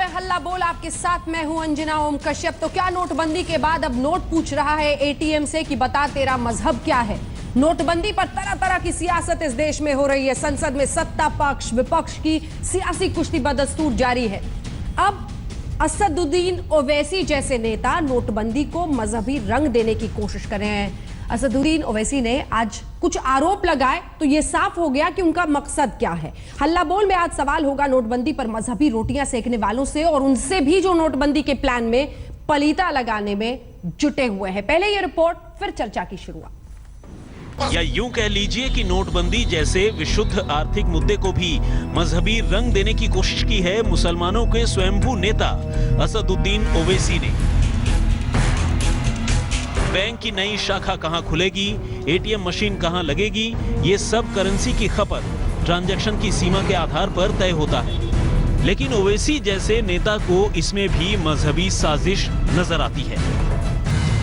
रहे हैं हल्ला बोल, आपके साथ मैं हूं अंजना ओम कश्यप। तो क्या नोटबंदी के बाद अब नोट पूछ रहा है एटीएम से कि बता तेरा मजहब क्या है। नोटबंदी पर तरह तरह की सियासत इस देश में हो रही है। संसद में सत्ता पक्ष विपक्ष की सियासी कुश्ती बदस्तूर जारी है। अब असदुद्दीन ओवैसी जैसे नेता नोटबंदी को मजहबी रंग देने की कोशिश कर रहे हैं। असदुद्दीन ओवैसी ने आज कुछ आरोप लगाए तो यह साफ हो गया कि उनका मकसद क्या है। हल्ला बोल में आज सवाल होगा नोटबंदी पर मजहबी रोटियां सेकने वालों से और उनसे भी जो नोटबंदी के प्लान में पलीता लगाने में जुटे हुए हैं। पहले यह रिपोर्ट, फिर चर्चा की शुरुआत। या यूं कह लीजिए कि नोटबंदी जैसे विशुद्ध आर्थिक मुद्दे को भी मजहबी रंग देने की कोशिश की है मुसलमानों के स्वयंभू नेता असदुद्दीन ओवैसी ने। बैंक की नई शाखा कहां खुलेगी, एटीएम मशीन कहां लगेगी, ये सब करेंसी की खपत ट्रांजैक्शन की सीमा के आधार पर तय होता है। लेकिन ओवैसी जैसे नेता को इसमें भी मजहबी साजिश नजर आती है।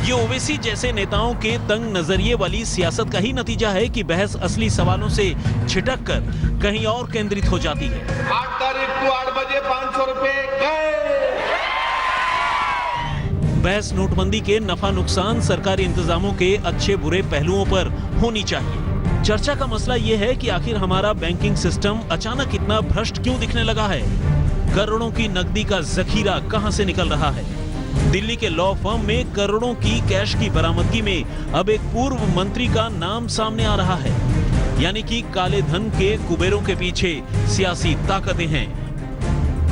ये ओवैसी जैसे नेताओं के तंग नजरिए वाली सियासत का ही नतीजा है कि बहस असली सवालों से छिटक कर कहीं और केंद्रित हो जाती है। 8 तारीख को 8 बजे 500 रुपए गए। बहस नोटबंदी के नफा नुकसान, सरकारी इंतजामों के अच्छे बुरे पहलुओं पर होनी चाहिए। चर्चा का मसला यह है कि आखिर हमारा बैंकिंग सिस्टम अचानक इतना भ्रष्ट क्यों दिखने लगा है। करोड़ों की नकदी का जखीरा कहां से निकल रहा है। दिल्ली के लॉ फर्म में करोड़ों की कैश की बरामदगी में अब एक पूर्व मंत्री का नाम सामने आ रहा है। यानी कि काले धन के कुबेरों के पीछे सियासी ताकतें हैं।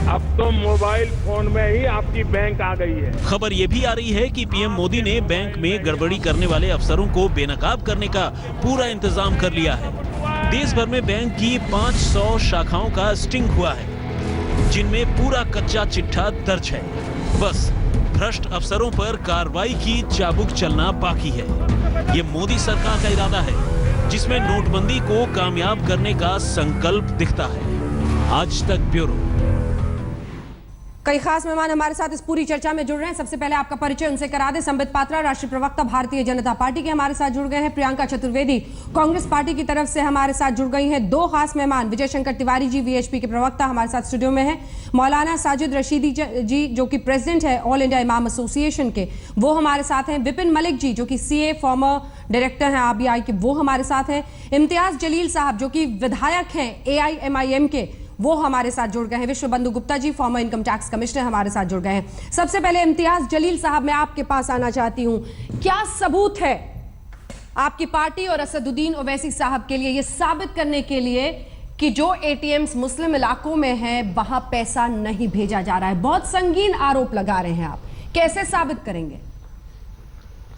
अब तो मोबाइल फोन में ही आपकी बैंक आ गई है। खबर यह भी आ रही है कि पीएम मोदी ने बैंक में गड़बड़ी करने वाले अफसरों को बेनकाब करने का पूरा इंतजाम कर लिया है। देश भर में बैंक की 500 शाखाओं का स्टिंग हुआ है, जिनमें पूरा कच्चा चिट्ठा दर्ज है। बस भ्रष्ट अफसरों पर कार्रवाई की चाबुक चलना बाकी है। ये मोदी सरकार का इरादा है, जिसमें नोटबंदी को कामयाब करने का संकल्प दिखता है। आज तक ब्यूरो। कई खास मेहमान हमारे साथ इस पूरी चर्चा में जुड़ रहे हैं। सबसे पहले आपका परिचय उनसे करा दे। संबित पात्रा, राष्ट्रीय प्रवक्ता भारतीय जनता पार्टी के हमारे साथ जुड़ गए हैं। प्रियंका चतुर्वेदी कांग्रेस पार्टी की तरफ से हमारे साथ जुड़ गई हैं। दो खास मेहमान, विजय शंकर तिवारी जी वीएचपी के प्रवक्ता हमारे साथ स्टूडियो में हैं। मौलाना साजिद रशीदी जी जो कि प्रेसिडेंट है ऑल इंडिया इमाम एसोसिएशन के, वो हमारे साथ हैं। विपिन मलिक जी जो कि सीए फॉर्मर डायरेक्टर हैं आरबीआई के, वो हमारे साथ हैं। इम्तियाज जलील साहब जो कि विधायक हैं एआईएमआईएम के, वो हमारे साथ जुड़ गए हैं। विश्व बंधु Gupta ji farmer income tax commissioner हमारे साथ जुड़ गए हैं। सबसे पहले इम्तियाज जलील साहब, मैं आपके पास आना चाहती हूं। क्या सबूत है आपकी पार्टी और असदुद्दीन ओवैसी साहब के लिए ये साबित करने के लिए कि जो एटीएम्स मुस्लिम इलाकों में हैं वहां पैसा नहीं भेजा जा रहा है? बहुत संगीन आरोप लगा रहे हैं आप, कैसे साबित करेंगे?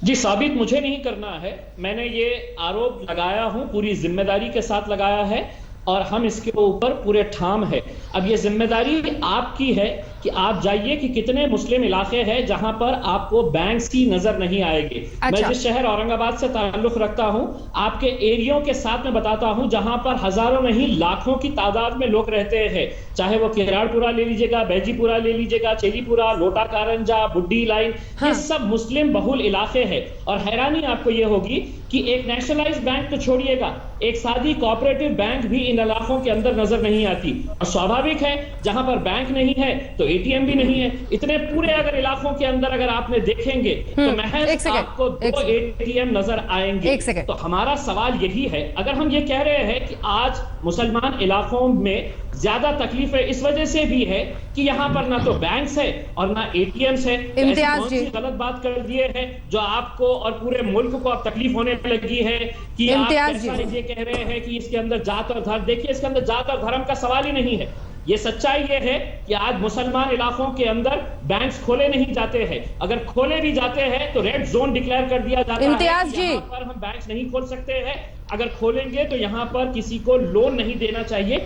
जी, साबित मुझे नहीं करना है। मैंने ये आरोप लगाया हूं, पूरी जिम्मेदारी के साथ लगाया है और हम इसके ऊपर पूरे ठाम है। अब ये जिम्मेदारी आपकी है कि आप जाइए कि कितने मुस्लिम इलाके हैं जहां पर आपको बैंक्स की नजर नहीं आएगी। अच्छा। मैं जिस शहर औरंगाबाद से ताल्लुक रखता हूं, आपके एरियो के साथ में बताता हूं जहां पर हजारों नहीं लाखों की तादाद में लोग रहते हैं। चाहे वो किराड़पुरा ले लीजिएगा, बैजीपुरा ले लीजिएगा, चेलीपुरा, लोटा कारंजा, बुड्डी लाइन, ये सब मुस्लिम बहुल इलाके हैं। और हैरानी आपको ये होगी कि एक नेशनलाइज्ड बैंक तो छोड़िएगा, एक सादी कोऑपरेटिव बैंक भी इन इलाकों के अंदर नजर नहीं आती। और स्वाभाविक है, जहां पर बैंक नहीं है तो एटीएम भी नहीं है। इतने पूरे अगर इलाकों के अंदर अगर आपने देखेंगे तो महज आपको 2 एटीएम नजर आएंगे। तो हमारा सवाल यही है, अगर हम ये कह रहे हैं कि आज मुसलमान इलाकों में ज्यादा तकलीफें इस वजह से भी है कि यहाँ पर ना तो बैंक्स है और ना एटीएम्स है, तो ऐसी कौन सी गलत बात कर दिए है जो आपको और पूरे मुल्क को अब तकलीफ होने लगी है कि आप ये कह रहे हैं कि इसके अंदर जात और धर्म? देखिए, इसके अंदर जात और धर्म का सवाल ही नहीं है। ये सच्चाई ये है कि आज मुसलमान इलाकों के अंदर बैंक्स खोले नहीं जाते हैं। अगर खोले भी जाते हैं तो रेड जोन डिक्लेयर कर दिया जाता है कि यहाँ पर हम बैंक्स नहीं खोल सकते हैं। अगर खोलेंगे तो यहाँ पर किसी को लोन नहीं देना चाहिए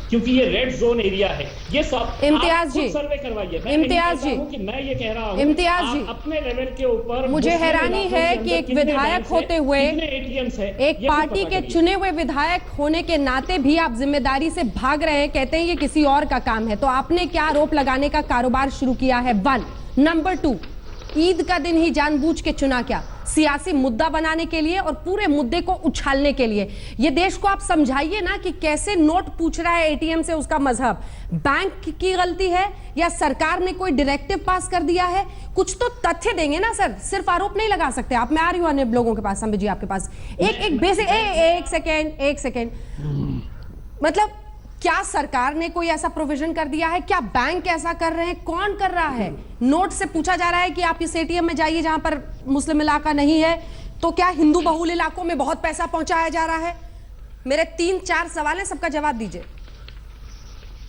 क्योंकि ये रेड जोन एरिया है। ये सब इम्तियाज जी सर्वे करवाइए। इम्तियाज जी कि मैं ये कह रहा हूँ, इम्तियाज जी अपने लेवल के ऊपर मुझे हैरानी है कि एक विधायक होते हुए, एक पार्टी के चुने हुए विधायक होने के नाते भी आप जिम्मेदारी से भाग रहे हैं, कहते हैं ये किसी और का काम है। तो आपने क्या आरोप लगाने का कारोबार शुरू किया है? 1 नंबर 2, ईद का दिन ही जानबूझ के चुना क्या? सियासी मुद्दा बनाने के लिए और पूरे मुद्दे को उछालने के लिए। ये देश को आप समझाइए ना कि कैसे नोट पूछ रहा है एटीएम से उसका मजहब, बैंक की गलती है या सरकार ने कोई डायरेक्टिव पास कर दिया है? कुछ तो तथ्य देंगे ना सर, सिर्फ आरोप नहीं लगा सकते आप। मैं आ रही हूं अन्य लोगों के पास, संबित जी आपके पास एक बेसिक एक सेकेंड मतलब क्या सरकार ने कोई ऐसा प्रोविजन कर दिया है? क्या बैंक ऐसा कर रहे हैं? कौन कर रहा है? नोट से पूछा जा रहा है कि आप इस एटीएम में जाइए जहां पर मुस्लिम इलाका नहीं है, तो क्या हिंदू बहुल इलाकों में बहुत पैसा पहुंचाया जा रहा है? मेरे 3-4 सवाल हैं, सबका जवाब दीजिए।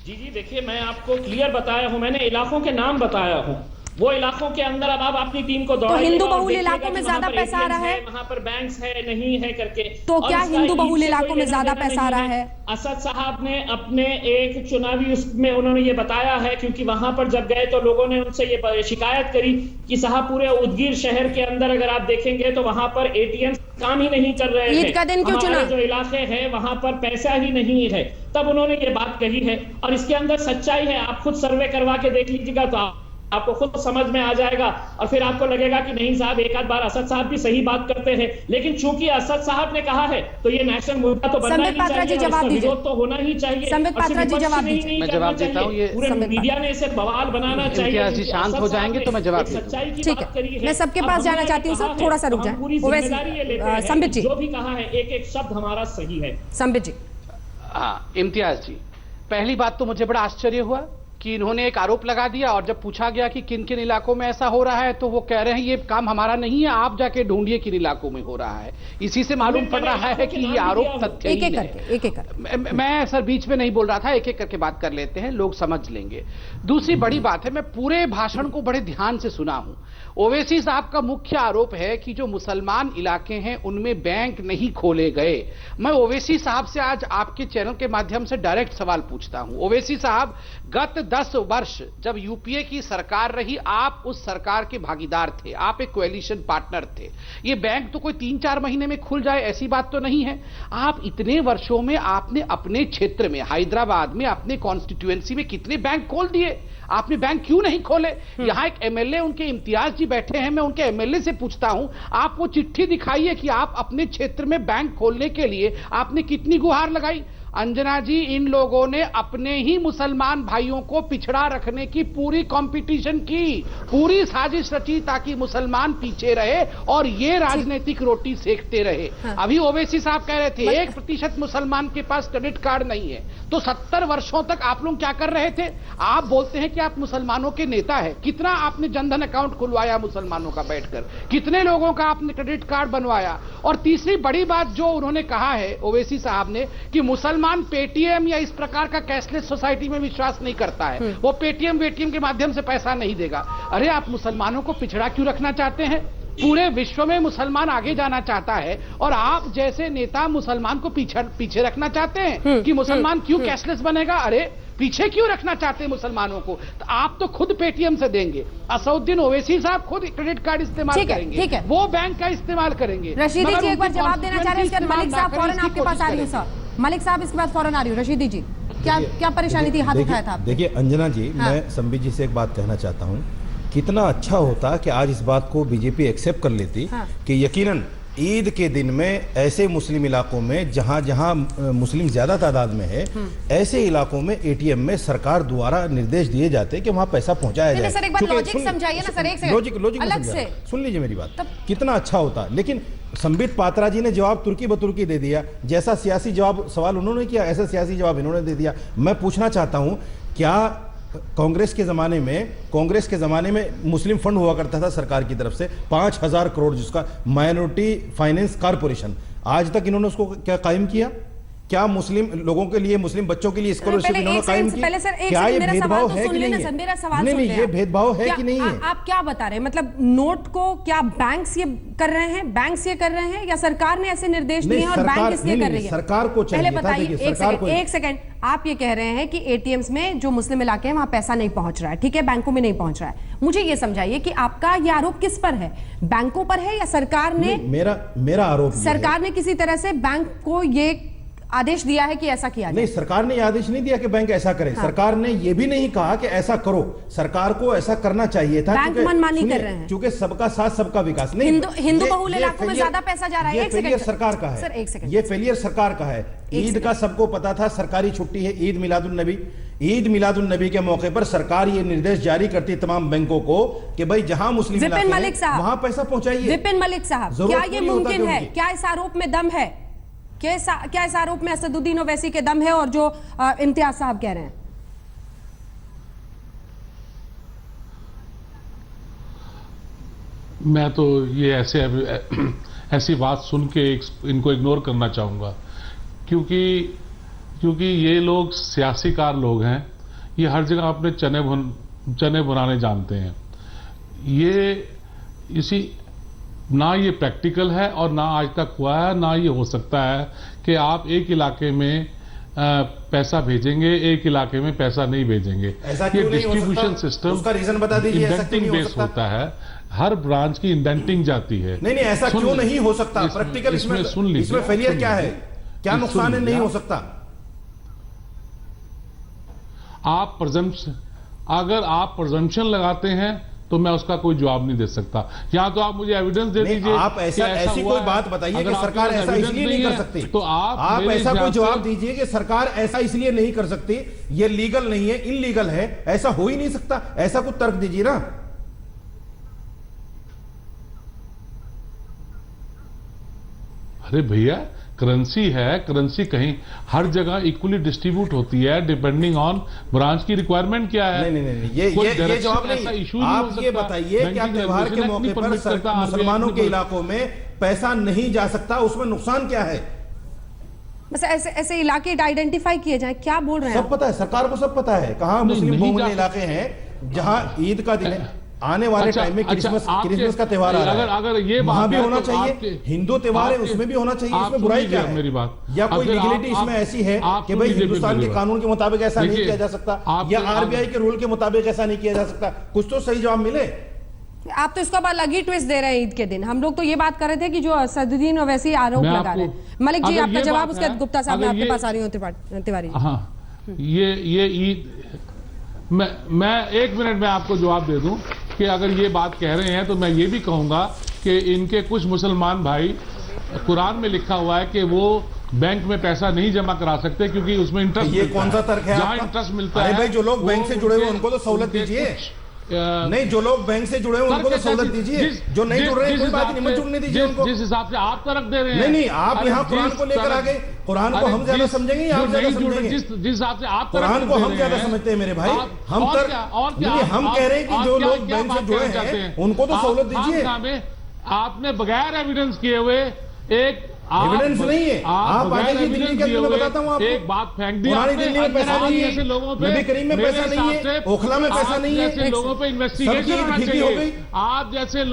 जी देखिए, मैं आपको क्लियर बताया हूं, मैंने इलाकों के नाम बताया हूं। वो इलाकों के अंदर अब आप अपनी टीम को तो हिंदू बहुल इलाकों में ज्यादा पैसा आ रहा है, वहां पर बैंक्स है नहीं है करके। तो क्या हिंदू बहुल इलाकों में ज्यादा पैसा आ रहा है? असद साहब ने अपने एक चुनावी उसमें उन्होंने ये बताया है, क्योंकि वहां पर जब गए तो लोगों ने उनसे ये शिकायत करी कि साहब पूरे उदगीर शहर के अंदर अगर आप देखेंगे तो वहां पर एटीएम काम ही नहीं कर रहे हैं। ईद का दिन क्यों चुना? जो इलाके हैं वहां पर पैसा ही नहीं है, तब उन्होंने ये बात कही है। और इसके अंदर सच्चाई है, आप खुद सर्वे करवा के देख लीजिएगा तो आपको खुद समझ में आ जाएगा, और फिर आपको लगेगा कि नहीं साहब, एक आध बार असद साहब भी सही बात करते हैं, लेकिन चूंकि असद साहब ने कहा है तो ये नेशनल मुद्दा तो बनना ही चाहिए, विरोध तो होना ही चाहिए। संबित पात्रा जी जवाब दीजिए। मैं जवाब देता हूँ। ये पूरे मीडिया ने इसे बवाल बनाना चाहिए। जी शांत हो जाएंगे तो मैं जवाब दूंगा। सच्चाई की ठीक बात करी है, है। मैं सबके पास जाना चाहती हूँ सर, थोड़ा सा रुक जाए। पूरी जिम्मेदारी ये लेते हैं, संबित जी जो भी कहा है एक एक शब्द हमारा सही है। संबित जी। इम्तियाज जी, पहली बात तो मुझे बड़ा आश्चर्य हुआ कि इन्होंने एक आरोप लगा दिया, और जब पूछा गया कि किन किन इलाकों में ऐसा हो रहा है तो वो कह रहे हैं ये काम हमारा नहीं है, आप जाके ढूंढिए किन इलाकों में हो रहा है। इसी से मालूम पड़ रहा है कि ये आरोप तथ्यहीन है। एक मैं सर बीच में नहीं बोल रहा था, एक एक करके बात कर लेते हैं, लोग समझ लेंगे। दूसरी बड़ी बात है, मैं पूरे भाषण को बड़े ध्यान से सुना हूं। ओवैसी साहब का मुख्य आरोप है कि जो मुसलमान इलाके हैं उनमें बैंक नहीं खोले गए। मैं ओवैसी साहब से आज आपके चैनल के माध्यम से डायरेक्ट सवाल पूछता हूं। ओवैसी साहब, गत 10 वर्ष जब यूपीए की सरकार रही, आप उस सरकार के भागीदार थे, आप एक कोएलिशन पार्टनर थे। ये बैंक तो कोई 3-4 महीने में खुल जाए ऐसी बात तो नहीं है। आप इतने वर्षों में आपने अपने क्षेत्र में, हैदराबाद में, अपने कॉन्स्टिट्यूएंसी में कितने बैंक खोल दिए? आपने बैंक क्यों नहीं खोले? यहां एक एमएलए उनके इम्तियाज जी बैठे हैं, मैं उनके एमएलए से पूछता हूं, आप वो चिट्ठी दिखाइए कि आप अपने क्षेत्र में बैंक खोलने के लिए आपने कितनी गुहार लगाई। अंजना जी, इन लोगों ने अपने ही मुसलमान भाइयों को पिछड़ा रखने की पूरी कंपटीशन की, पूरी साजिश रची ताकि मुसलमान पीछे रहे और ये राजनीतिक रोटी सेकते रहे। हाँ। अभी ओवैसी साहब कह रहे थे 1% मुसलमान के पास क्रेडिट कार्ड नहीं है, तो 70 वर्षों तक आप लोग क्या कर रहे थे? आप बोलते हैं कि आप मुसलमानों के नेता है, कितना आपने जनधन अकाउंट खुलवाया मुसलमानों का बैठकर, कितने लोगों का आपने क्रेडिट कार्ड बनवाया? और तीसरी बड़ी बात जो उन्होंने कहा है ओवैसी साहब ने कि मुसलमान पेटीएम या इस प्रकार का कैशलेस सोसाइटी में विश्वास नहीं करता है, वो पेटीएम वेटीएम के माध्यम से पैसा नहीं देगा। अरे आप मुसलमानों को पिछड़ा क्यों रखना चाहते हैं? पूरे विश्व में मुसलमान आगे जाना चाहता है और आप जैसे नेता मुसलमान को पीछे रखना चाहते हैं कि मुसलमान क्यों कैशलेस बनेगा? अरे पीछे क्यों रखना चाहते हैं मुसलमानों को? तो आप तो खुद पेटीएम से देंगे, असउद्दीन ओवैसी साहब खुद क्रेडिट कार्ड इस्तेमाल करेंगे, वो बैंक का इस्तेमाल करेंगे। रशीदी जी एक बार जवाब देना चाह रहे हैं। मलिक साहब फौरन आपके पास आ रही हूँ सर। मलिक साहब इसके बाद फौरन आ रही हूँ। रशीदी जी, क्या परेशानी थी, हाथ उठाया था? देखिए अंजना जी, मैं संबित जी से एक बात कहना चाहता हूँ, कितना अच्छा होता कि आज इस बात को बीजेपी एक्सेप्ट कर लेती कि यकीनन ईद के दिन में ऐसे मुस्लिम इलाकों में जहां जहां मुस्लिम ज्यादा तादाद में है, ऐसे इलाकों में एटीएम में सरकार द्वारा निर्देश दिए जाते हैं कि वहां पैसा पहुंचाया जाए। सर एक बार लॉजिक समझाइए ना सर, एक सेकंड लॉजिक अलग से सुन लीजिए मेरी बात, कितना अच्छा होता। लेकिन संबित पात्रा जी ने जवाब तुर्की बतुर्की दे दिया, जैसा सियासी जवाब सवाल उन्होंने किया ऐसा सियासी जवाब इन्होंने दे दिया। मैं पूछना चाहता हूं, क्या कांग्रेस के जमाने में मुस्लिम फंड हुआ करता था सरकार की तरफ से 5000 करोड़, जिसका माइनॉरिटी फाइनेंस कारपोरेशन, आज तक इन्होंने उसको क्या कायम किया? क्या मुस्लिम लोगों के लिए, मुस्लिम बच्चों के लिए स्कॉलरशिप इन्होंने कायम की? क्या ये भेदभाव है कि नहीं है? नहीं, ये भेदभाव है कि नहीं है? आप क्या बता रहे हैं? मतलब नोट को क्या बैंक्स ये कर रहे हैं, बैंक्स ये कर रहे हैं, या सरकार ने ऐसे निर्देश दिए हैं और बैंक इसलिए कर रही है? सरकार को चाहिए। पहले बताइए, एक सेकंड, आप ये कह रहे हैं कि एटीएम्स में जो मुस्लिम इलाके हैं वहां पैसा नहीं पहुंच रहा है, ठीक है, बैंकों में नहीं पहुंच रहा है। मुझे ये समझाइए कि आपका ये आरोप किस पर है, बैंकों पर है या सरकार ने? मेरा आरोप सरकार ने किसी तरह से बैंक को ये आदेश दिया है कि ऐसा किया जाए? नहीं, सरकार ने यह आदेश नहीं दिया कि बैंक ऐसा करे। सरकार ने यह भी नहीं कहा कि ऐसा करो। सरकार को ऐसा करना चाहिए था। बैंक मनमानी कर रहे हैं क्योंकि सबका साथ सबका विकास नहीं। हिंदू बहुल इलाकों में ज्यादा पैसा जा रहा है। ये फेलियर सरकार का है सर, एक सेकंड। ये फेलियर सरकार का है। ईद का सबको पता था, सरकारी छुट्टी है ईद मिलादुन नबी। ईद मिलादुन नबी के मौके पर सरकार ये निर्देश जारी करती तमाम बैंकों को कि भाई जहां मुस्लिम विपिन मलिक साहब, वहां पैसा पहुंचाइए। विपिन मलिक साहब, क्या ये मुमकिन है? क्या इस आरोप में दम है? क्या इस आरोप में असदुद्दीन ओवैसी के दम है और जो इम्तियाज साहब कह रहे हैं? मैं तो ये ऐसी बात सुन के इनको इग्नोर करना चाहूँगा, क्योंकि ये लोग सियासीकार लोग हैं। ये हर जगह अपने चने बनाने जानते हैं। ना ये प्रैक्टिकल है और ना आज तक हुआ है, ना ये हो सकता है कि आप एक इलाके में पैसा भेजेंगे, एक इलाके में पैसा नहीं भेजेंगे। ये डिस्ट्रीब्यूशन सिस्टम उसका रीजन बता दीजिए। इंडेंटिंग बेस होता है, हर ब्रांच की इंडेंटिंग जाती है। नहीं, ऐसा क्यों नहीं हो सकता? प्रैक्टिकल इसमें फेलियर क्या है? क्या नुकसान है? नहीं हो सकता। अगर आप प्रेजम्पशन लगाते हैं तो मैं उसका कोई जवाब नहीं दे सकता। या तो आप मुझे एविडेंस दे दीजिए। आप ऐसी कोई बात बताइए कि सरकार ऐसा इसलिए नहीं कर सकती। तो आप ऐसा कोई जवाब दीजिए कि सरकार ऐसा इसलिए नहीं कर सकती, ये लीगल नहीं है, इनलीगल है, ऐसा हो ही नहीं सकता। ऐसा कुछ तर्क दीजिए ना। अरे भैया, करेंसी है, करेंसी कहीं हर जगह इक्वली डिस्ट्रीब्यूट होती है डिपेंडिंग ऑन ब्रांच की रिक्वायरमेंट क्या है। नहीं, ये जवाब नहीं। आप ये बताइए क्या त्योहार के मौके पर मुसलमानों के इलाकों में पैसा नहीं जा सकता, उसमें नुकसान क्या है? बस ऐसे इलाके आइडेंटिफाई किए जाए। क्या बोल रहे हैं? सब पता है, सरकार को सब पता है कहां मुस्लिम बहुल इलाके हैं जहां ईद का दिन है। आने वाले टाइम में क्रिसमस का त्योहार आ रहा है, अगर ये वहां भी होना चाहिए। हिंदू त्योहार है, उसमें भी होना चाहिए। इसमें बुराई क्या है? मेरी बात, या कोई लीगलिटी इसमें ऐसी है कि भाई हिंदुस्तान के कानून के मुताबिक ऐसा नहीं किया जा सकता, या आरबीआई के रूल के मुताबिक ऐसा नहीं किया जा सकता? कुछ तो सही जवाब मिले। आप तो इसको अलग ही ट्विस्ट दे रहे हैं ईद के दिन। हम लोग तो ये बात कर रहे थे कि जो असदुद्दीन ओवैसी आरोप लगा रहे हैं। मलिक जी, आपका जवाब उसके बाद गुप्ता साहब, मैं आपके पास आ रही हूँ। तिवारी जी, हाँ, ये ईद मैं 1 मिनट में आपको जवाब दे दूं कि अगर ये बात कह रहे हैं तो मैं ये भी कहूंगा कि इनके कुछ मुसलमान भाई, कुरान में लिखा हुआ है कि वो बैंक में पैसा नहीं जमा करा सकते क्योंकि उसमें इंटरेस्ट। ये कौन सा तर्क है? जहां इंटरेस्ट मिलता है। अरे भाई, जो लोग बैंक से जुड़े हुए उनको तो सहूलत दीजिए। नहीं, जो लोग बैंक से जुड़े हुए उनको तो सहूलत दीजिए। जो नहीं जुड़ रहे हैं कोई बात नहीं, मत जुड़ने दीजिए उनको। जिस हिसाब से आप तर्क दे रहे हैं। नहीं, आप यहाँ कुरान को लेकर आ गए। कुरान को हम ज्यादा समझेंगे, आप ज्यादा समझेंगे। जिस हिसाब से आप कुरान को हम ज्यादा समझते हैं मेरे भाई। हम कह रहे हैं कि जो लोग बैंक से जुड़े हैं उनको तो सहूलत दीजिए। आपने बगैर एविडेंस किए हुए एविडेंस नहीं है। आप आगे की दिल्ली के मैं बताता हूँ आपको। एक बात फेंक दी पुरानी दिल्ली में पैसा नहीं है, लोगों पे, नबी करीम में पैसा नहीं है, ओखला में पैसा नहीं है। जैसे लोगों पे इन्वेस्टिगेशन होना चाहिए। आप जैसे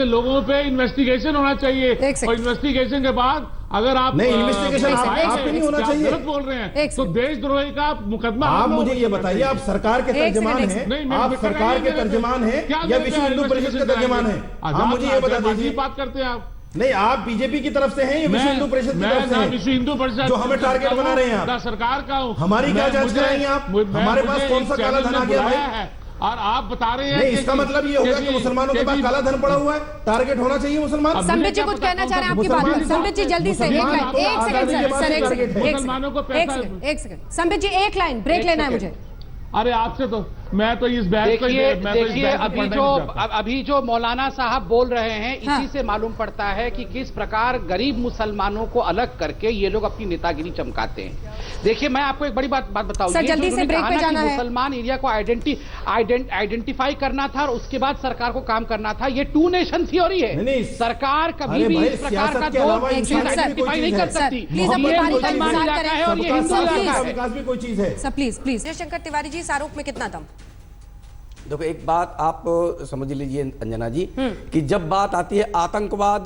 लोगों पे इन्वेस्टिगेशन होना चाहिए। और इन्वेस्टिगेशन के बाद अगर आप नहीं, इन्वेस्टिगेशन आप पे नहीं होना चाहिए। गलत बोल रहे हैं तो देशद्रोही का मुकदमा। आप मुझे ये बताइए, आप सरकार के तर्जमान हैं? आप सरकार के तर्जमान हैं या विश्व हिंदू परिषद के तर्जमान हैं? आप मुझे ये बता दीजिए। बात करते हैं आप। नहीं, आप बीजेपी की तरफ से हैं या विश्व हिंदू परिषद की तरफ से हैं? विश्व हिंदू परिषद जो हमें टारगेट बना रहे हैं आप। सरकार का हूं। हमारी क्या जांच कराएंगे आप? हमारे पास कौन सा काला धन आ गया भाई? और आप बता रहे हैं नहीं, इसका मतलब ये होगा कि मुसलमानों के पास काला धन पड़ा हुआ है। टारगेट होना चाहिए मुसलमान। संबित जी कुछ कहना चाह रहे हैं आपकी बात में? संबित जी जल्दी से एक सेकंड। संबित जी 1 लाइन ब्रेक लेना है मुझे। अरे आपसे तो मैं तो इस बैच देखिए अभी जो मौलाना साहब बोल रहे हैं, इसी से मालूम पड़ता है कि किस प्रकार गरीब मुसलमानों को अलग करके ये लोग अपनी नेतागिरी चमकाते हैं। देखिए, मैं आपको एक बड़ी बात बताऊं। सर, जल्दी से ब्रेक पे जाना है। मुसलमान एरिया को आइडेंटिफाई करना था और उसके बाद सरकार को काम करना था। ये 2 नेशन थ्योरी है। सरकार कभी भी इस प्रकार का आइडेंटिफाई नहीं कर सकती। मुसलमान इलाका है और ये हिंदू इलाका है। विकास भी कोई चीज है। सर प्लीज जयशंकर तिवारी जी, इस आरोप में कितना दम? देखो, एक बात आप समझ लीजिए अंजना जी, कि जब बात आती है आतंकवाद,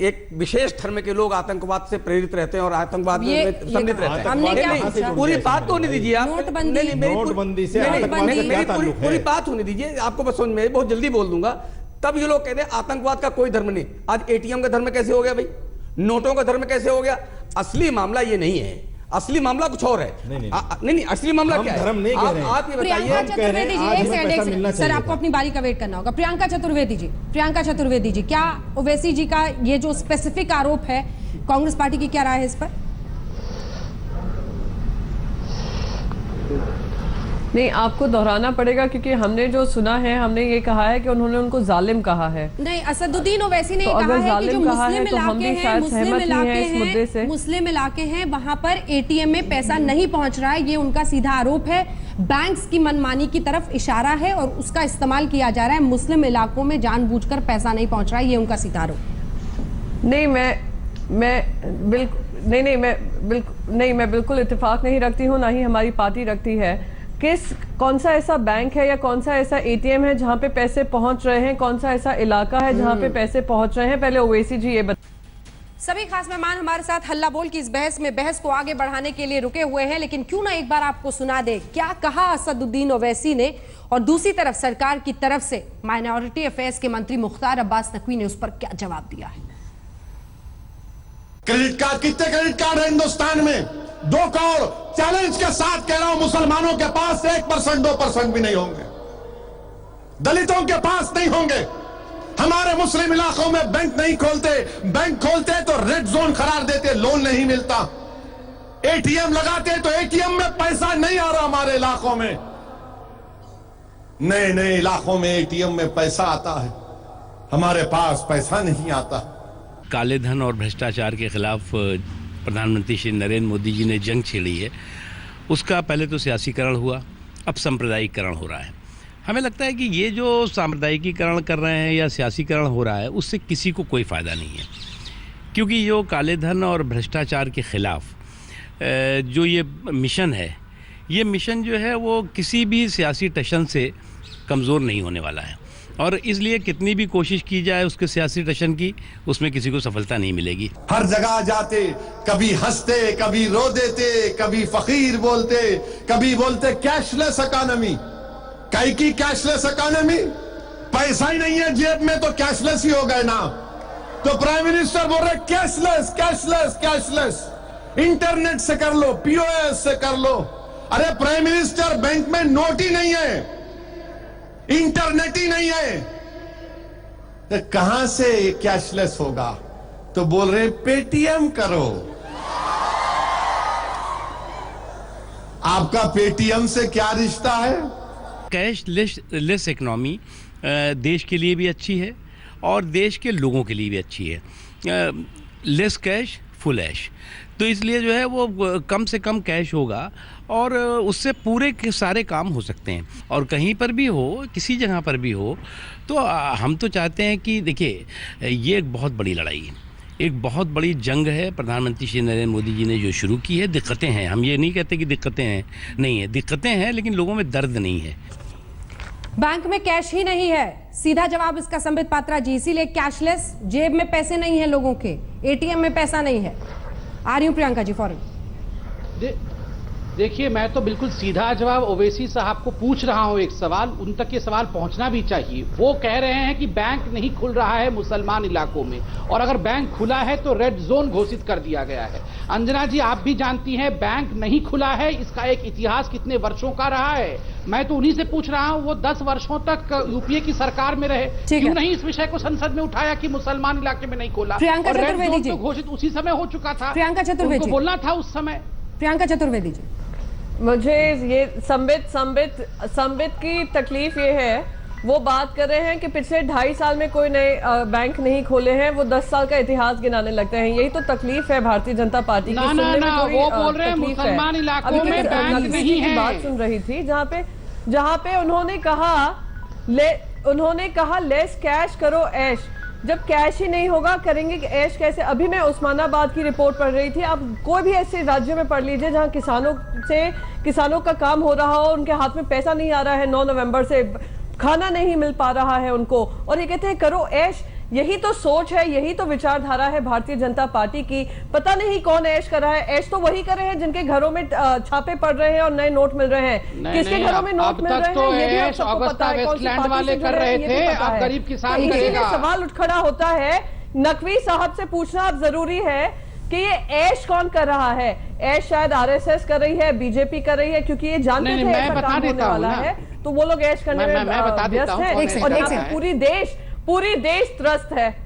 एक विशेष धर्म के लोग आतंकवाद से प्रेरित रहते हैं और आतंकवाद में सम्मिलित रहते हैं। पूरी बात तो होने दीजिए आप। नोटबंदी से पूरी बात होने दीजिए, आपको बस समझ में, बहुत जल्दी बोल दूंगा। तब ये लोग कहते हैं आतंकवाद का कोई धर्म नहीं। आज एटीएम का धर्म कैसे हो गया भाई? नोटों का धर्म कैसे हो गया? असली मामला ये नहीं है, असली मामला कुछ और है। नहीं, असली मामला क्या है? धर्म नहीं कह रहे हैं। आप ये प्रियंका बताइए। चतुर्वेदी जी, एक सेकंड सर, आपको अपनी बारी का वेट करना होगा। प्रियंका चतुर्वेदी जी, क्या ओवैसी जी का ये जो स्पेसिफिक आरोप है, कांग्रेस पार्टी की क्या राय है इस पर? नहीं, आपको दोहराना पड़ेगा क्योंकि हमने जो सुना है, हमने ये कहा है कि उन्होंने उनको जालिम कहा है। नहीं, असदुद्दीन ओवैसी ने तो कहा अगर है कि जो मुस्लिम तो हम भी शायद सहमत ही हैं इस मुद्दे से। मुस्लिम इलाके हैं, वहां पर एटीएम में पैसा नहीं पहुंच रहा है, ये उनका सीधा आरोप है। बैंक्स की मनमानी की तरफ इशारा है और उसका इस्तेमाल किया जा रहा है। मुस्लिम इलाकों में जानबूझकर पैसा नहीं पहुंच रहा है, ये उनका सीधा आरोप। नहीं, मैं बिल्कुल इत्तेफाक नहीं रखती हूँ, ना ही हमारी पार्टी रखती है। कौन सा ऐसा बैंक है या कौन सा ऐसा एटीएम है जहां पे पैसे पहुंच रहे हैं, कौन सा ऐसा इलाका है जहां पे पैसे पहुंच रहे हैं, पहले ओवैसी जी ये सभी खास मेहमान हमारे साथ हल्ला बोल की इस बहस को आगे बढ़ाने के लिए रुके हुए हैं, लेकिन क्यों ना एक बार आपको सुना दे क्या कहा असदुद्दीन ओवैसी ने, और दूसरी तरफ सरकार की तरफ से माइनॉरिटी अफेयर्स के मंत्री मुख्तार अब्बास नकवी ने उस पर क्या जवाब दिया है। क्रेडिट कार्ड, कितने क्रेडिट कार्ड है हिंदुस्तान में? 2 करोड़। चैलेंज के साथ कह रहा हूं, मुसलमानों के पास 1%, 2% भी नहीं होंगे, दलितों के पास नहीं होंगे। हमारे मुस्लिम इलाकों में बैंक नहीं खोलते, बैंक खोलते तो रेड जोन करार देते, लोन नहीं मिलता। एटीएम लगाते तो एटीएम में पैसा नहीं आ रहा हमारे इलाकों में। नए नए इलाकों में एटीएम में पैसा आता है, हमारे पास पैसा नहीं आता। काले धन और भ्रष्टाचार के खिलाफ प्रधानमंत्री श्री नरेंद्र मोदी जी ने जंग छेड़ी है। उसका पहले तो सियासीकरण हुआ, अब सांप्रदायिकरण हो रहा है। हमें लगता है कि ये जो सांप्रदायिकीकरण कर रहे हैं या सियासीकरण हो रहा है, उससे किसी को कोई फ़ायदा नहीं है, क्योंकि जो काले धन और भ्रष्टाचार के खिलाफ जो ये मिशन है, ये मिशन जो है वो किसी भी सियासी टशन से कमज़ोर नहीं होने वाला है, और इसलिए कितनी भी कोशिश की जाए उसके सियासी टशन की, उसमें किसी को सफलता नहीं मिलेगी। हर जगह जाते, कभी हंसते, कभी रो देते, कभी फकीर बोलते, कभी बोलते कैशलेस इकोनॉमी। कई की कैशलेस इकोनॉमी? पैसा ही नहीं है जेब में तो कैशलेस ही हो गए ना। तो प्राइम मिनिस्टर बोल रहे कैशलेस कैशलेस कैशलेस, इंटरनेट से कर लो, पीओएस से कर लो। अरे प्राइम मिनिस्टर, बैंक में नोट ही नहीं है, इंटरनेट ही नहीं है, तो कहां से कैशलेस होगा? तो बोल रहे पेटीएम करो। आपका पेटीएम से क्या रिश्ता है? कैशलेस इकनॉमी देश के लिए भी अच्छी है और देश के लोगों के लिए भी अच्छी है। लेस कैश फुल ऐश, तो इसलिए जो है वो कम से कम कैश होगा और उससे पूरे के सारे काम हो सकते हैं। और कहीं पर भी हो, किसी जगह पर भी हो, तो हम तो चाहते हैं कि देखिए, ये एक बहुत बड़ी लड़ाई है, एक बहुत बड़ी जंग है प्रधानमंत्री श्री नरेंद्र मोदी जी ने जो शुरू की है। दिक्कतें हैं, हम ये नहीं कहते कि दिक्कतें हैं नहीं है, दिक्कतें हैं, लेकिन लोगों में दर्द नहीं है। बैंक में कैश ही नहीं है, सीधा जवाब इसका संबित पात्रा जी। इसीलिए कैशलेस, जेब में पैसे नहीं है लोगों के, एटीएम में पैसा नहीं है। आ रही हूं प्रियंका जी फौरन। देखिए, मैं तो बिल्कुल सीधा जवाब ओवैसी साहब को पूछ रहा हूं एक सवाल, उन तक ये सवाल पहुंचना भी चाहिए। वो कह रहे हैं कि बैंक नहीं खुल रहा है मुसलमान इलाकों में, और अगर बैंक खुला है तो रेड जोन घोषित कर दिया गया है। अंजना जी, आप भी जानती हैं बैंक नहीं खुला है, इसका एक इतिहास कितने वर्षों का रहा है। मैं तो उन्हीं से पूछ रहा हूं, वो 10 वर्षों तक यूपीए की सरकार में रहे, क्यों नहीं इस विषय को संसद में उठाया कि मुसलमान इलाके में नहीं खोला? प्रियंका और रेड चतुर्वेदी जोन तो घोषित उसी समय हो चुका था, प्रियंका चतुर्वेदी उनको बोलना था उस समय। प्रियंका चतुर्वेदी जी, मुझे ये संबित की तकलीफ ये है, वो बात कर रहे हैं कि पिछले 2.5 साल में कोई नए बैंक नहीं खोले हैं, वो 10 साल का इतिहास गिनाने लगते हैं। यही तो तकलीफ है भारतीय जनता पार्टी की। ना, वो बोल रहे हैं मुसलमान इलाकों में बैंक नहीं है। बात सुन रही थी जहाँ पे उन्होंने कहा लेस कैश करो ऐश। जब कैश ही नहीं होगा, करेंगे ऐश कैसे? अभी मैं उस्मानाबाद की रिपोर्ट पढ़ रही थी। आप कोई भी ऐसे राज्यों में पढ़ लीजिए जहां किसानों का काम हो रहा हो, उनके हाथ में पैसा नहीं आ रहा है, 9 नवंबर से खाना नहीं मिल पा रहा है उनको, और ये कहते हैं करो ऐश। यही तो सोच है, यही तो विचारधारा है भारतीय जनता पार्टी की। पता नहीं कौन ऐश कर रहा है। ऐश तो वही कर रहे हैं जिनके घरों में छापे पड़ रहे हैं और नए नोट मिल रहे हैं। किसके घरों में नोट मिल रहे हैं ये भी आप सबको पता है। वेस्टलैंड वाले कर रहे थे, अब गरीब किसान करेगा। सवाल उठ खड़ा होता है नकवी साहब से पूछना अब जरूरी है कि ये ऐश कौन कर रहा है। ऐश शायद आरएसएस कर रही है, बीजेपी कर रही है, क्योंकि ये जानते थे ऐसा काम होने वाला है, तो वो लोग ऐश करने में व्यस्त हैं। और पूरी देश त्रस्त है।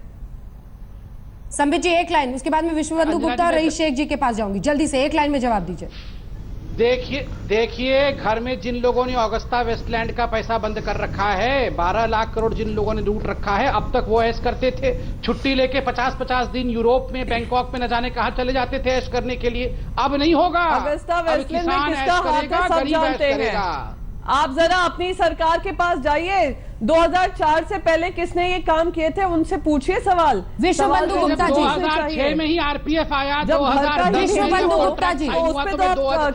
संबित जी एक लाइन, उसके बाद में विश्वबंधु गुप्ता और रईस शेख जी के पास जाऊंगी, जल्दी से एक लाइन में जवाब दीजिए। देखिए घर में जिन लोगों ने ऑगस्टा वेस्टलैंड का पैसा बंद कर रखा है, 12 लाख करोड़ जिन लोगों ने लूट रखा है, अब तक वो ऐश करते थे, छुट्टी लेके 50-50 दिन यूरोप में बैंकॉक में न जाने कहां चले जाते थे ऐश करने के लिए। अब नहीं होगा। ऑगस्टा वेस्टलैंड में किसका हाथ है सब जानते हैं। आप जरा अपनी सरकार के पास जाइए, 2004 से पहले किसने ये काम किए थे उनसे पूछिए सवाल। विश्वबंधु गुप्ता जी 2006 में ही आरपीएफ आया, जब विश्वबंधु गुप्ता जी उस पे तो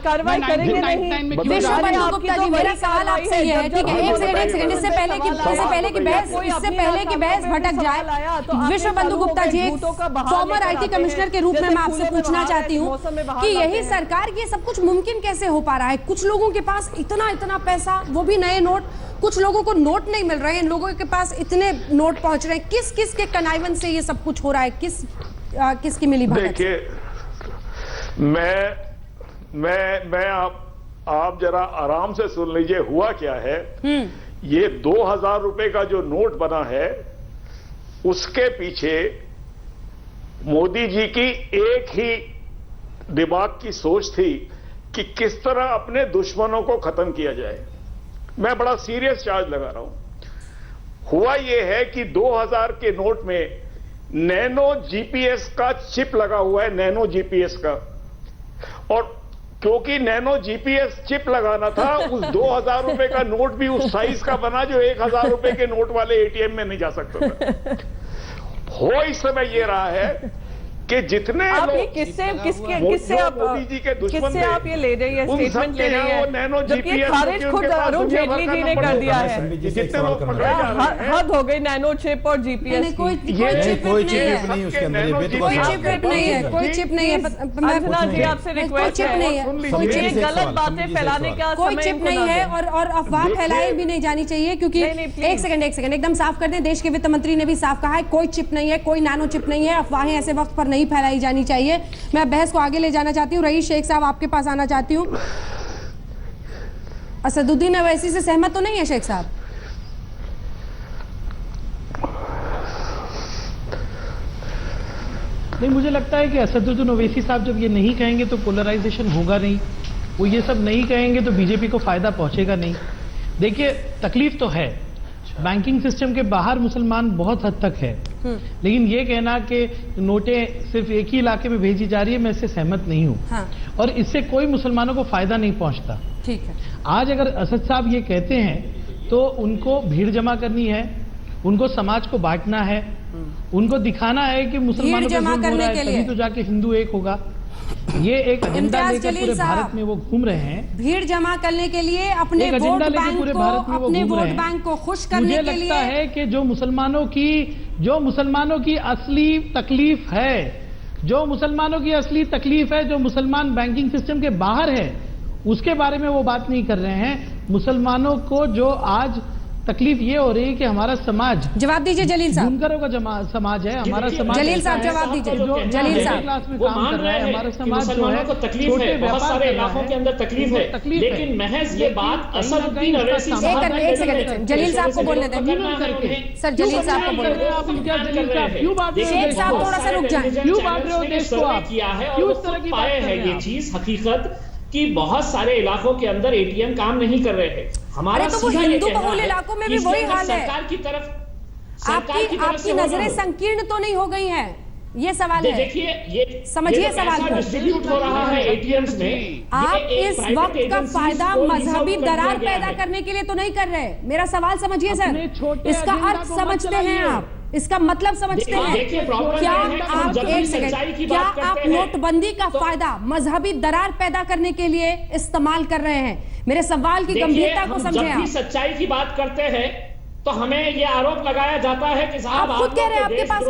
कार्रवाई करेंगे नहीं। विश्वबंधु गुप्ता जी मेरा सवाल आपसे ये है, ठीक है, एक सेकंड, इससे पहले की बहस भटक जाए, विश्वबंधु गुप्ता जी एक फॉर्मर आईटी कमिश्नर के रूप में मैं आपसे पूछना चाहती हूँ कि यही सरकार ये सब कुछ मुमकिन कैसे हो पा रहा है। कुछ लोगों के पास इतना पैसा, वो भी नए नोट, कुछ लोगों को नोट नहीं मिल रहे हैं, इन लोगों के पास इतने नोट पहुंच रहे हैं। किस किस के कनाइवन से ये सब कुछ हो रहा है, किसकी मिली भगत? देखिए मैं आप जरा आराम से सुन लीजिए हुआ क्या है। ये 2000 रुपए का जो नोट बना है उसके पीछे मोदी जी की एक ही दिमाग की सोच थी कि किस तरह अपने दुश्मनों को खत्म किया जाए। मैं बड़ा सीरियस चार्ज लगा रहा हूं। हुआ यह है कि 2000 के नोट में नैनो जीपीएस का चिप लगा हुआ है, नैनो जीपीएस का, और क्योंकि नैनो जीपीएस चिप लगाना था, उस 2000 रुपए का नोट भी उस साइज का बना जो 1000 रुपए के नोट वाले एटीएम में नहीं जा सकता था। हो इस समय ये रहा है कि जितने आप ये किससे आप ये ले रही है, स्टेटमेंट ले रही है, जबकि खारिज खुद अरुण जेटली जी ने कर दिया है। हद हो गई नैनो चिप और जीपीएस। कोई चिप नहीं है। अंजना जी आपसे रिक्वेस्ट है, ये गलत बातें फैलाने का कोई चिप नहीं है और अफवाह फैलाई भी नहीं जानी चाहिए, क्योंकि एक सेकंड एकदम साफ कर दें, देश के वित्त मंत्री ने भी साफ कहा है कोई चिप नहीं है, कोई नैनो चिप नहीं है, अफवाहें ऐसे वक्त पर नहीं फैलाई जानी चाहिए। मैं बहस को आगे ले जाना चाहती हूँ, रईस शेख साहब आपके पास आना चाहती हूँ। असदुद्दीन अवैसी से सहमत तो नहीं है शेख साहब? नहीं, मुझे लगता है कि असदुद्दीन ओवैसी साहब जब ये नहीं कहेंगे तो पोलराइजेशन होगा नहीं, वो ये सब नहीं कहेंगे तो बीजेपी को फायदा पहुंचेगा नहीं। देखिए तकलीफ तो है, बैंकिंग सिस्टम के बाहर मुसलमान बहुत हद तक है, लेकिन ये कहना कि नोटें सिर्फ एक ही इलाके में भेजी जा रही है, मैं इससे सहमत नहीं हूँ। हाँ। और इससे कोई मुसलमानों को फायदा नहीं पहुंचता। ठीक है। आज अगर असद साहब ये कहते हैं तो उनको भीड़ जमा करनी है, उनको समाज को बांटना है, उनको दिखाना है कि मुसलमानों का जुल्म हो रहा है, तभी तो जाके हिंदू एक होगा। ये एक एजेंडा लेकर पूरे भारत में वो घूम रहे हैं, भीड़ जमा करने के लिए, अपने वोट बैंक को खुश करने के लिए। मुझे लगता है कि जो मुसलमानों की असली तकलीफ है, जो मुसलमान बैंकिंग सिस्टम के बाहर है, उसके बारे में वो बात नहीं कर रहे हैं। मुसलमानों को जो आज तकलीफ ये हो रही है कि हमारा समाज, जवाब दीजिए जलील साहब, बुनकरों का समाज है हमारा समाज। जलील साहब जवाब दीजिए। जलील साहब क्लास में काम कर रहा है, हमारा समाज मुसलमानों को तकलीफ है, बहुत सारे इलाकों के अंदर तकलीफ है, लेकिन महज ये बात असदुद्दीन अवैसी साहब, एक सेकंड जलील साहब को बोलने दें। सर जलील साहब को बोलने दें। शेख साहब थोड़ा सा रुक जाए। क्यों बांट रहे हो देश को आप? किया है और उस तरह की पाए है ये चीज हकीकत कि बहुत सारे इलाकों के अंदर एटीएम काम नहीं कर रहे हैं। हमारा तो वो हिंदू बहुल इलाकों में भी वही हाल है। सरकार की तरफ आपकी नजरें संकीर्ण तो नहीं हो गई हैं? ये सवाल है। देखिए ये समझिए सवाल को। डिस्ट्रीब्यूट हो रहा है एटीएम्स में। आप इस वक्त का फायदा मजहबी दरार पैदा करने के लिए तो नहीं कर रहे। मेरा सवाल समझिए सर, इसका अर्थ समझते हैं आप, इसका मतलब समझते हैं। क्या आप एक सेकंड, क्या आप नोटबंदी का फायदा मजहबी दरार पैदा करने के लिए इस्तेमाल कर रहे हैं? मेरे सवाल की गंभीरता को समझें। जब भी सच्चाई की बात करते हैं तो हमें ये आरोप लगाया जाता है कि साहब आप खुद कह रहे हैं आपके पास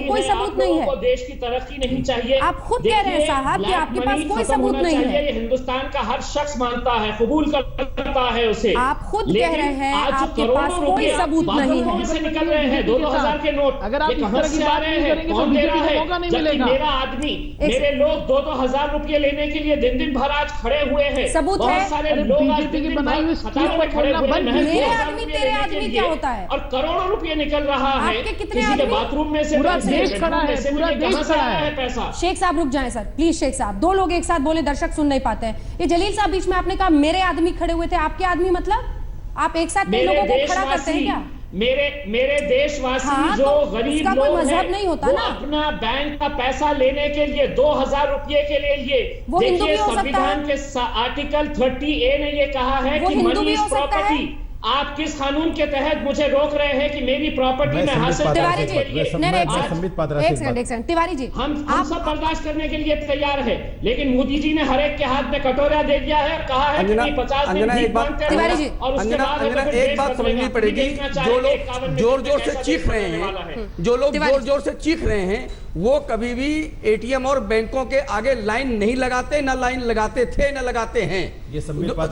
कोई सबूत नहीं है, देश की तरक्की नहीं चाहिए। आप खुद कह रहे हैं साहब कि आपके पास कोई सबूत नहीं है। ये हिंदुस्तान का हर शख्स मानता है, कबूल करता है उसे। आप खुद कह रहे हैं आपके पास कोई सबूत नहीं है। से निकल रहे हैं 2,000 के नोट, अगर आप इस तरह की बात नहीं करेंगे तो बीजेपी को मौका नहीं मिलेगा। मेरा आदमी, मेरे लोग 2,000 रुपये लेने के लिए दिन भर आज खड़े हुए हैं। सबूत है? बहुत सारे लोग बीजेपी की बनाई हुई स्कीम को खड़े हुए हैं। मेरे आदमी तेरे आदमी क्या होता है? और करोड़ों रुपए निकल रहा है आपके कितने किसी के आदमी? बाथरूम में से, पूरा देश खड़ा है, पूरा देश खड़ा है। पैसा। शेख साहब रुक जाएं सर, प्लीज शेख साहब। दो लोग एक साथ बोले, दर्शक सुन नहीं पाते हैं। ये जलील साहब बीच में आपने कहा मेरे आदमी खड़े हुए थे, आपके आदमी मतलब आप एक साथ कई लोगों को खड़ा करते हैं क्या? मेरे देशवासी हाँ, जो तो गरीब उसका कोई लोग मजहब हैं, नहीं होता वो ना। अपना बैंक का पैसा लेने के लिए 2,000 रुपये के लिए वो हिंदू भी देखिए, हो सकता संविधान है। के आर्टिकल 30A ने ये कहा है वो कि हिंदू भी मनी हो इज सकता है। प्रॉपर्टी। आप किस कानून के तहत मुझे रोक रहे हैं कि मेरी प्रॉपर्टी में हासिल तिवारी जी, नहीं एक संबित सेकंड तिवारी जी, हम सब बर्दाश्त करने के लिए तैयार है, लेकिन मोदी जी ने हर एक के हाथ में कटोरा दे दिया है, कहा है कि 50 दिन भीख मांगते रहो, तिवारी जी, और उसके बाद एक बात समझनी पड़ेगी। जो लोग जोर जोर से चीख रहे हैं, जो लोग जोर जोर से चीख रहे हैं, वो कभी भी एटीएम और बैंकों के आगे लाइन नहीं लगाते, ना लाइन लगाते थे, ना लगाते हैं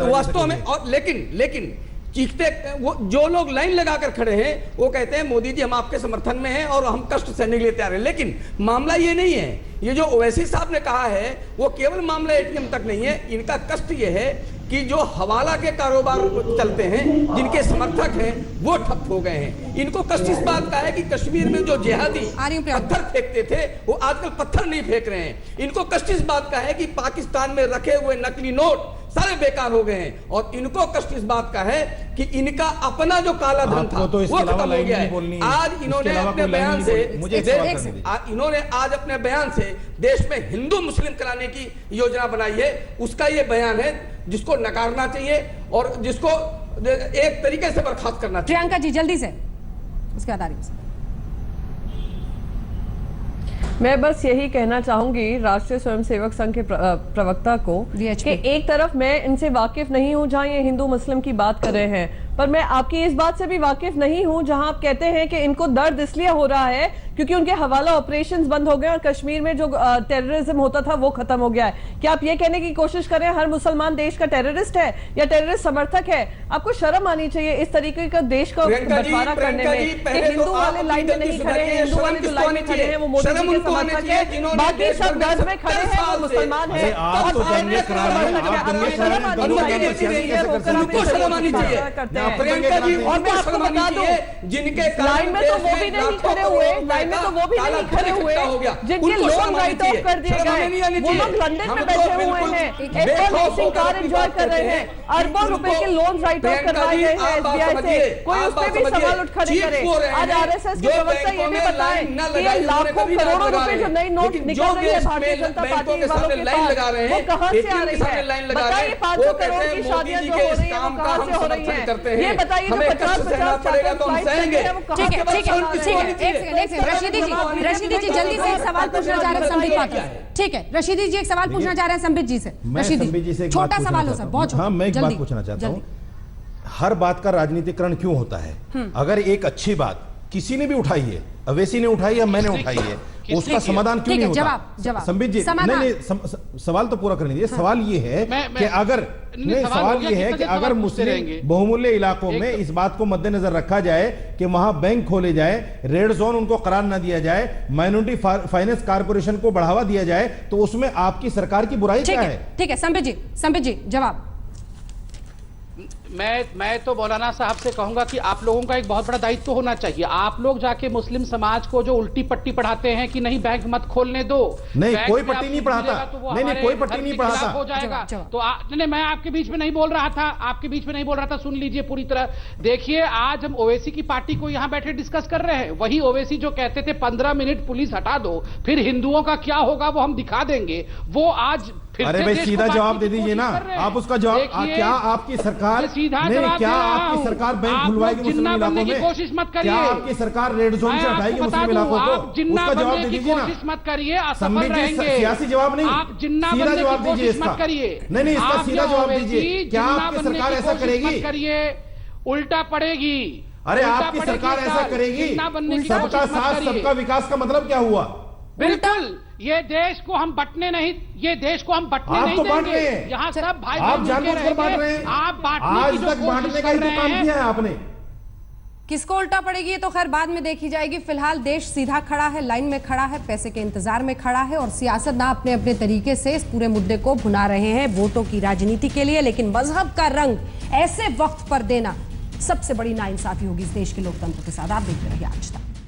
वास्तव में। और लेकिन चीखते वो जो लोग लाइन लगाकर खड़े हैं, वो कहते हैं मोदी जी हम आपके समर्थन में हैं और हम कष्ट सहने के लिए तैयार हैं। लेकिन मामला ये नहीं है। ये जो ओवैसी साहब ने कहा है वो केवल मामला एटीएम तक नहीं है। इनका कष्ट ये है कि जो हवाला के कारोबार चलते हैं, जिनके समर्थक हैं, वो ठप हो गए हैं। इनको कष्ट इस बात का है कि कश्मीर में जो जिहादी पत्थर फेंकते थे, वो आजकल पत्थर नहीं फेंक रहे हैं। इनको कष्ट इस बात का है कि पाकिस्तान में रखे हुए नकली नोट सारे बेकार हो गए हैं। और इनको कष्ट इस बात का है कि इनका अपना जो काला धन था तो वो खत्म हो गया है। आज इन्होंने अपने बयान से इन्होंने आज अपने बयान से देश में हिंदू मुस्लिम कराने की योजना बनाई है। उसका ये बयान है जिसको नकारना चाहिए और जिसको एक तरीके से बर्खास्त करना चाहिए। प्रियंका जी जल्दी से उसके बाद आगे। मैं बस यही कहना चाहूंगी राष्ट्रीय स्वयंसेवक संघ के प्रवक्ता को कि एक तरफ मैं इनसे वाकिफ नहीं हूं जहां ये हिंदू मुस्लिम की बात कर रहे हैं, पर मैं आपकी इस बात से भी वाकिफ नहीं हूं जहां आप कहते हैं कि इनको दर्द इसलिए हो रहा है क्योंकि उनके हवाला ऑपरेशंस बंद हो गए और कश्मीर में जो टेररिज्म होता था वो खत्म हो गया है। क्या आप ये कहने की कोशिश कर रहे हैं हर मुसलमान देश का टेररिस्ट है या टेररिस्ट समर्थक है? आपको शर्म आनी चाहिए इस तरीके का देश का बंटवारा करने में कि हिंदू वाले लाइन में नहीं खड़े हैं, हिंदू वाले जो लाइन में खड़े हैं वो मोदी जी के समर्थक है, बाकी सब दर्द में खड़े हैं वो मुसलमान है। प्रियंका जी और मैं आपको बता दूं जिनके लाइन में तो वो भी नहीं खड़े हुए, लाइन में तो वो भी नहीं खड़े हुए, जिनके लोन राइट ऑफ कर दिए गए, वो लोग लंदन में बैठे हुए हैं, एयरपोर्ट कार एंजॉय कर रहे हैं, अरबों रुपए के लोन राइट ऑफ करवाए गए हैं एसबीआई से। कोई उस पर भी सवाल उठ खड़े करे। आज आरएसएस के प्रवक्ता ये भी बताएं कि ये लाखों करोड़ों रुपए जो नई नोट निकल रही है भारतीय जनता पार्टी वालों के पास, वो कहां से आ रही है? बताइए 500 करोड़ की शादियां जो हो रही है वो कहां से हो रही है? ये बताइए जो 50-50 चार्टर फ्लाइट है वो कहां से? एक सेकंड रशीदी जी जल्दी से एक सवाल पूछना चाह रहे हैं संबित पात्रा। ठीक है रशीदी जी एक सवाल पूछना चाह रहे हैं संबित जी से। संबित जी से छोटा सवाल हो सर, बहुत छोटा। हाँ मैं एक बात पूछना चाहता हूँ, हर बात का राजनीतिकरण क्यों होता है? अगर एक अच्छी बात किसी ने भी उठाई है, अवैसी ने उठाई या मैंने उठाई है, उसका समाधान क्यों नहीं होता? जवाब संबित जी नहीं सवाल तो पूरा करने दीजिए। सवाल ये है कि अगर सवाल ये है कि अगर मुस्लिम बहुमूल्य इलाकों में इस बात को मद्देनजर रखा जाए कि वहां बैंक खोले जाए, रेड जोन उनको करार न दिया जाए, माइनॉरिटी फाइनेंस कॉर्पोरेशन को बढ़ावा दिया जाए, तो उसमें आपकी सरकार की बुराई क्या है? ठीक है संबित जी जवाब। मैं तो मौलाना साहब से कहूंगा कि आप लोगों का एक बहुत बड़ा दायित्व होना चाहिए। आप लोग जाके मुस्लिम समाज को जो उल्टी पट्टी पढ़ाते हैं कि नहीं बैंक मत खोलने दो, नहीं कोई पट्टी नहीं पढ़ाता, नहीं कोई पट्टी नहीं पढ़ाता हो जाएगा। तो नहीं मैं आपके बीच में नहीं बोल रहा था, आपके बीच में नहीं बोल रहा था, सुन लीजिए पूरी तरह। देखिए आज हम ओवैसी की पार्टी को यहां बैठे डिस्कस कर रहे हैं। वही ओवैसी जो कहते थे 15 मिनट पुलिस हटा दो फिर हिंदुओं का क्या होगा वो हम दिखा देंगे, वो आज अरे भाई सीधा जवाब दे दीजिए ना आप उसका जवाब। क्या आपकी सरकार क्या आपकी सरकार बैंक खुलवाएगी मुस्लिम इलाकों में? कोशिश मत करिए। क्या आपकी सरकार रेड जोन से हटाएगी मुस्लिम इलाकों को? उसका जवाब दे दीजिए ना। कोशिश मत करिए, असफल रहेंगे। सियासी जवाब नहीं, आप जिन्ना सीधा बनने जवाब की दीजिए कोशिश इसका। मत करिए। नहीं इसका सीधा जवाब दीजिए। क्या जिन्ना आपकी बनने सरकार की ऐसा कोशिश करेगी? मत करिए, उल्टा पड़ेगी। अरे उल्टा आपकी पड़ेगी सरकार ऐसा साल। करेगी? कितना बनने की सबका कोशिश मत साथ करिए। सबका विकास का मतलब क्या हुआ? बिल्कुल, ये देश को हम बंटने नहीं, ये देश को हम बंटने आप नहीं तो बांट देंगे। रहे हैं। यहाँ सब भाई आप बहन जानबूझकर मिलके बांट रहे रहेंगे। हैं। आप बांटने आज की जो तक बांटने कोशिश का ही कर तो रहे काम हैं। किया है आपने। किसको उल्टा पड़ेगी ये तो खैर बाद में देखी जाएगी। फिलहाल देश सीधा खड़ा है, लाइन में खड़ा है, पैसे के इंतजार में खड़ा है और सियासतदान अपने अपने तरीके से इस पूरे मुद्दे को भुना रहे हैं वोटों की राजनीति के लिए। लेकिन मजहब का रंग ऐसे वक्त पर देना सबसे बड़ी नाइंसाफी होगी इस देश के लोकतंत्र के साथ। आप देखते रहिए आज तक।